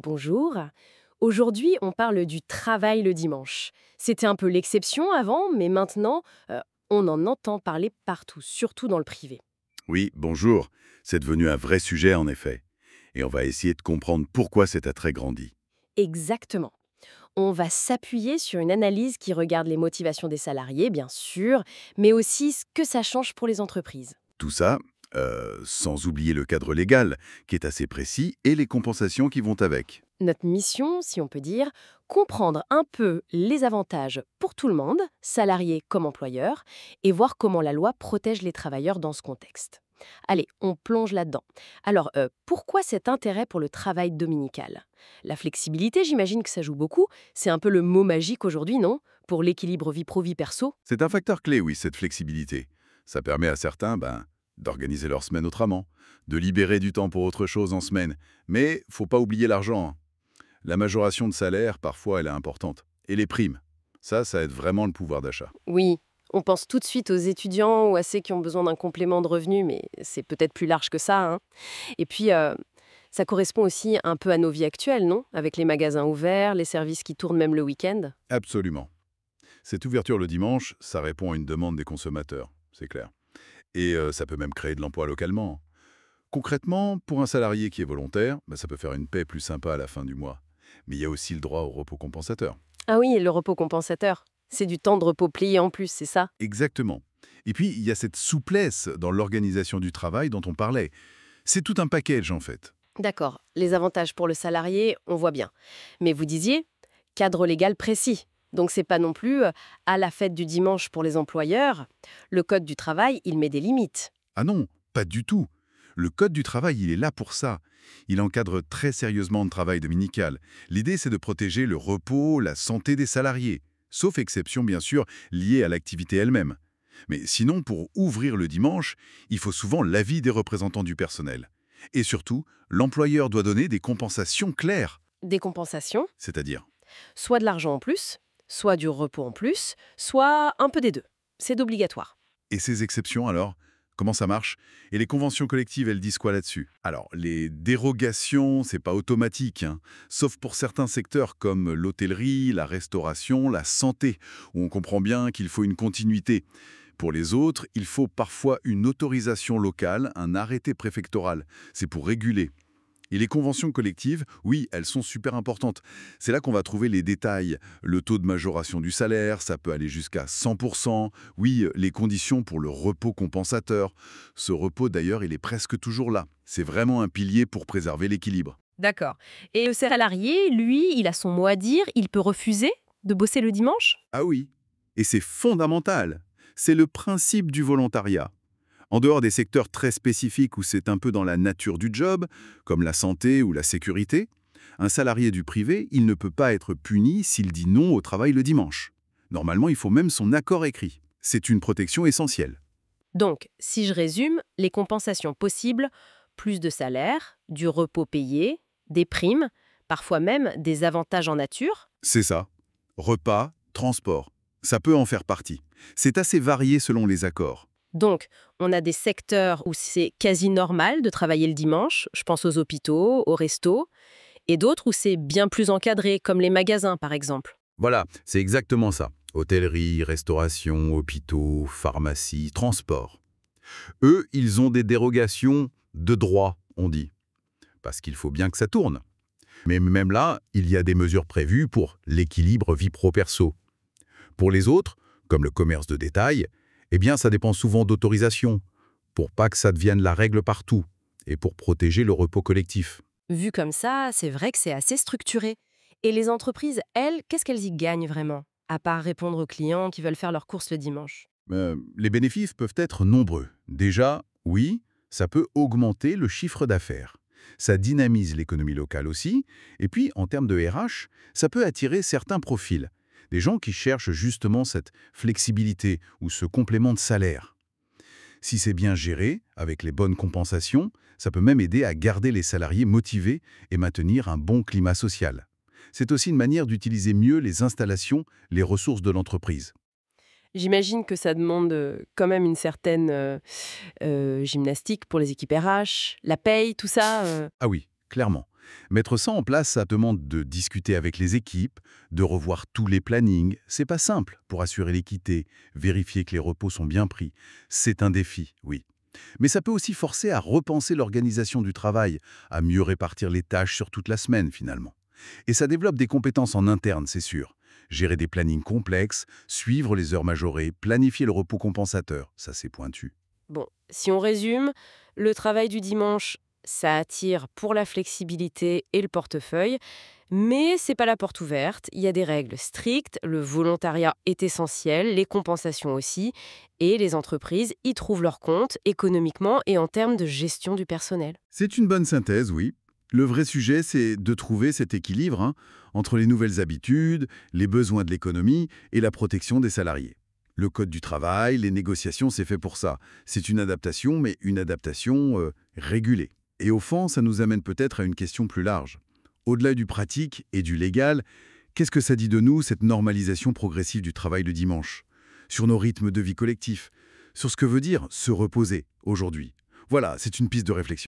Bonjour. Aujourd'hui, on parle du travail le dimanche. C'était un peu l'exception avant, mais maintenant, on en entend parler partout, surtout dans le privé. Oui, bonjour. C'est devenu un vrai sujet en effet. Et on va essayer de comprendre pourquoi cet attrait grandit. Exactement. On va s'appuyer sur une analyse qui regarde les motivations des salariés, bien sûr, mais aussi ce que ça change pour les entreprises. Tout ça, sans oublier le cadre légal, qui est assez précis, et les compensations qui vont avec. Notre mission, si on peut dire, comprendre un peu les avantages pour tout le monde, salariés comme employeurs, et voir comment la loi protège les travailleurs dans ce contexte. Allez, on plonge là-dedans. Alors, pourquoi cet intérêt pour le travail dominical? La flexibilité, j'imagine que ça joue beaucoup. C'est un peu le mot magique aujourd'hui, non? Pour l'équilibre vie pro-vie perso. C'est un facteur clé, oui, cette flexibilité. Ça permet à certains, d'organiser leur semaine autrement, de libérer du temps pour autre chose en semaine. Mais faut pas oublier l'argent, hein. La majoration de salaire, parfois, elle est importante. Et les primes. Ça aide vraiment le pouvoir d'achat. Oui, on pense tout de suite aux étudiants ou à ceux qui ont besoin d'un complément de revenu, mais c'est peut-être plus large que ça, hein. Et puis, ça correspond aussi un peu à nos vies actuelles, non? Avec les magasins ouverts, les services qui tournent même le week-end. Absolument. Cette ouverture le dimanche, ça répond à une demande des consommateurs, c'est clair. Et ça peut même créer de l'emploi localement. Concrètement, pour un salarié qui est volontaire, ça peut faire une paie plus sympa à la fin du mois. Mais il y a aussi le droit au repos compensateur. Ah oui, le repos compensateur. C'est du temps de repos plié en plus, c'est ça? Exactement. Et puis, il y a cette souplesse dans l'organisation du travail dont on parlait. C'est tout un package, en fait. D'accord, les avantages pour le salarié, on voit bien. Mais vous disiez, cadre légal précis. Donc c'est pas non plus à la fête du dimanche pour les employeurs. Le code du travail, il met des limites. Ah non, pas du tout. Le Code du travail, il est là pour ça. Il encadre très sérieusement le travail dominical. L'idée, c'est de protéger le repos, la santé des salariés. Sauf exception, bien sûr, liée à l'activité elle-même. Mais sinon, pour ouvrir le dimanche, il faut souvent l'avis des représentants du personnel. Et surtout, l'employeur doit donner des compensations claires. Des compensations, C'est-à-dire, soit de l'argent en plus, soit du repos en plus, soit un peu des deux. C'est obligatoire. et ces exceptions alors? Comment ça marche? Et les conventions collectives, elles disent quoi là-dessus? Alors, les dérogations, c'est pas automatique, hein, sauf pour certains secteurs comme l'hôtellerie, la restauration, la santé, où on comprend bien qu'il faut une continuité. Pour les autres, il faut parfois une autorisation locale, un arrêté préfectoral. C'est pour réguler. Et les conventions collectives, oui, elles sont super importantes. C'est là qu'on va trouver les détails. Le taux de majoration du salaire, ça peut aller jusqu'à 100%. Oui, les conditions pour le repos compensateur. Ce repos, d'ailleurs, il est presque toujours là. C'est vraiment un pilier pour préserver l'équilibre. D'accord. Et le salarié, lui, il a son mot à dire, il peut refuser de bosser le dimanche? Ah oui. Et c'est fondamental. C'est le principe du volontariat. En dehors des secteurs très spécifiques où c'est un peu dans la nature du job, comme la santé ou la sécurité, un salarié du privé, il ne peut pas être puni s'il dit non au travail le dimanche. Normalement, il faut même son accord écrit. C'est une protection essentielle. Donc, si je résume, les compensations possibles, plus de salaire, du repos payé, des primes, parfois même des avantages en nature. C'est ça. Repas, transport. Ça peut en faire partie. C'est assez varié selon les accords. Donc, on a des secteurs où c'est quasi normal de travailler le dimanche, je pense aux hôpitaux, aux restos, et d'autres où c'est bien plus encadré, comme les magasins par exemple. Voilà, c'est exactement ça. Hôtellerie, restauration, hôpitaux, pharmacie, transport. Eux, ils ont des dérogations de droit, on dit. Parce qu'il faut bien que ça tourne. Mais même là, il y a des mesures prévues pour l'équilibre vie pro-perso. Pour les autres, comme le commerce de détail, eh bien ça dépend souvent d'autorisation, pour pas que ça devienne la règle partout, et pour protéger le repos collectif. Vu comme ça, c'est vrai que c'est assez structuré. Et les entreprises, elles, qu'est-ce qu'elles y gagnent vraiment? À part répondre aux clients qui veulent faire leurs courses le dimanche. Les bénéfices peuvent être nombreux. Déjà, oui, ça peut augmenter le chiffre d'affaires. Ça dynamise l'économie locale aussi. Et puis, en termes de RH, ça peut attirer certains profils. Des gens qui cherchent justement cette flexibilité ou ce complément de salaire. Si c'est bien géré, avec les bonnes compensations, ça peut même aider à garder les salariés motivés et maintenir un bon climat social. C'est aussi une manière d'utiliser mieux les installations, les ressources de l'entreprise. J'imagine que ça demande quand même une certaine gymnastique pour les équipes RH, la paye, tout ça. Ah oui, clairement. Mettre ça en place, ça demande de discuter avec les équipes, de revoir tous les plannings. C'est pas simple pour assurer l'équité, vérifier que les repos sont bien pris. C'est un défi, oui. Mais ça peut aussi forcer à repenser l'organisation du travail, à mieux répartir les tâches sur toute la semaine finalement. Et ça développe des compétences en interne, c'est sûr. Gérer des plannings complexes, suivre les heures majorées, planifier le repos compensateur, ça c'est pointu. Bon, si on résume, le travail du dimanche, ça attire pour la flexibilité et le portefeuille, mais c'est pas la porte ouverte. Il y a des règles strictes, le volontariat est essentiel, les compensations aussi, et les entreprises y trouvent leur compte économiquement et en termes de gestion du personnel. C'est une bonne synthèse, oui. Le vrai sujet, c'est de trouver cet équilibre entre les nouvelles habitudes, les besoins de l'économie et la protection des salariés. Le code du travail, les négociations, c'est fait pour ça. C'est une adaptation, mais une adaptation régulée. Et au fond, ça nous amène peut-être à une question plus large. Au-delà du pratique et du légal, qu'est-ce que ça dit de nous, cette normalisation progressive du travail le dimanche? Sur nos rythmes de vie collectifs? Sur ce que veut dire se reposer aujourd'hui? Voilà, c'est une piste de réflexion.